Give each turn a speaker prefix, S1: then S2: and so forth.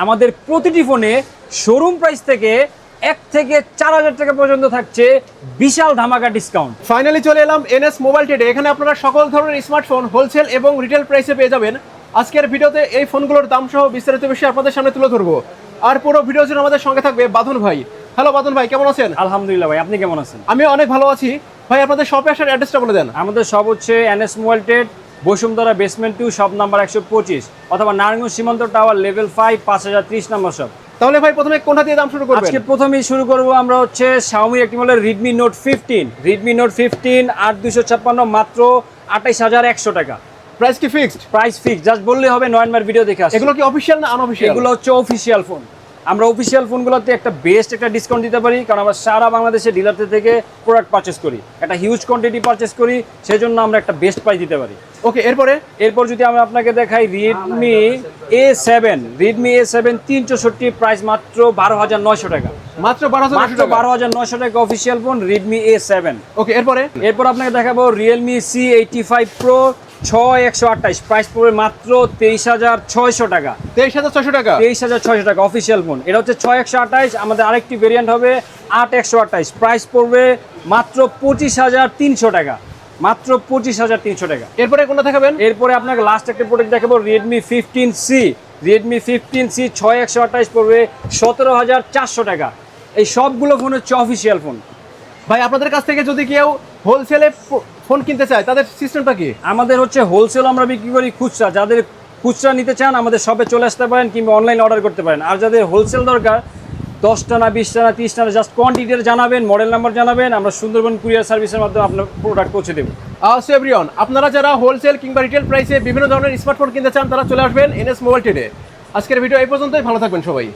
S1: আমাদের প্রতিটি ফোনে শোরুম প্রাইস থেকে 1 থেকে 4,000 টাকা পর্যন্ত থাকছে বিশাল ধামাকা ডিসকাউন্ট।
S2: ফাইনালি চলে এলাম এনএস মোবাইল ট্রেডে। এখানে আপনারা সকল ধরনের স্মার্টফোন হোলসেল এবং রিটেল প্রাইসে পেয়ে যাবেন। আজকের ভিডিওতে এই ফোনগুলোর দাম সহ বিস্তারিত বিষয় আপনাদের সামনে তুলে ধরবো। আর পুরো ভিডিও জুড়ে আমাদের সঙ্গে থাকবে বাঁধন ভাই। হ্যালো বাঁধন ভাই, কেমন আছেন?
S1: আলহামদুলিল্লাহ ভাই, আপনি কেমন আছেন?
S2: আমি অনেক ভালো আছি ভাই। আপনাদের শপে আসার অ্যাড্রেসটা বলে দেন।
S1: আমাদের শপ হচ্ছে NS mobile trade, Bashundhara basement 2, shop number 125, অথবা নারায়ণগঞ্জ সীমান্ত টাওয়ার লেভেল 5, 5030 নম্বর শপ।
S2: তাহলে ভাই প্রথমে কোনটা দিয়ে দাম শুরু করবেন?
S1: আজকে প্রথমেই শুরু করব আমরা হচ্ছে Xiaomi একটি model Redmi Note 15, Redmi Note 15 8256 মাত্র 28100 টাকা।
S2: প্রাইস কি ফিক্সড?
S1: প্রাইস ফিক্স, জাস্ট বললেই হবে নয়নবার ভিডিও দেখে আসছে।
S2: এগুলো কি অফিশিয়াল না আনঅফিশিয়াল?
S1: এগুলো হচ্ছে অফিশিয়াল ফোন। আমরা অফিশিয়াল ফোনগুলোতে একটা বেস্ট একটা ডিসকাউন্ট দিতে পারি, কারণ আমরা সারা বাংলাদেশে ডিলারদের থেকে প্রোডাক্ট পারচেস করি, একটা হিউজ কোয়ান্টিটি পারচেস করি, সেজন্য আমরা একটা বেস্ট প্রাইস দিতে পারি।
S2: ওকে,
S1: এরপর যদি আমরা আপনাকে দেখাই Redmi A7, Redmi A7 364, price মাত্র 12,900 টাকা।
S2: মাত্র
S1: 12,900 টাকা অফিশিয়াল ফোন Redmi A7।
S2: ওকে,
S1: এরপর আপনাকে দেখাবো Realme C85 Pro 6128, প্রাইস পড়বে মাত্র 23,600 টাকা।
S2: 23,600 টাকা?
S1: 23,600 টাকা অফিশিয়াল ফোন। এটা হচ্ছে 6128। আমাদের আরেকটি ভেরিয়েন্ট হবে 8128, প্রাইস পড়বে মাত্র 25,300 টাকা। মাত্র 25,300 টাকা।
S2: এরপরে কোনটা দেখাবেন?
S1: এরপরে আপনাকে লাস্ট একটা প্রোডাক্ট দেখাবো Redmi 15C, Redmi 15C 6128, পড়বে 17,400 টাকা। এই সবগুলো ফোন হচ্ছে অফিশিয়াল ফোন।
S2: ভাই আপনাদের কাছ থেকে যদি কেউ হোলসেলে ফোন কিনতে চায় তাদের সিস্টেমটা কি?
S1: আমাদের হচ্ছে হোলসেল আমরা বিক্রি করি, খুচরা। যাদের খুচরা নিতে চান আমাদের শপে চলে আসতে পারেন, কিংবা অনলাইন অর্ডার করতে পারেন। আর যাদের হোলসেল দরকার 10টা না 20টা না 30টা না, জাস্ট কোয়ান্টিটি জানাবেন, মডেল নাম্বার জানাবেন, আমরা সুন্দরবন কুরিয়ার সার্ভিসের মাধ্যমে আপনার প্রোডাক্ট পৌঁছে দেবো।
S2: সো এভরিওয়ান, আপনারা যারা হোলসেল কিংবা রিটেল প্রাইসে বিভিন্ন ধরনের স্মার্টফোন কিনতে চান তারা চলে আসবেন এনএস মোবাইল ট্রেডে। আজকের ভিডিও এই পর্যন্তই, ভালো থাকবেন সবাই।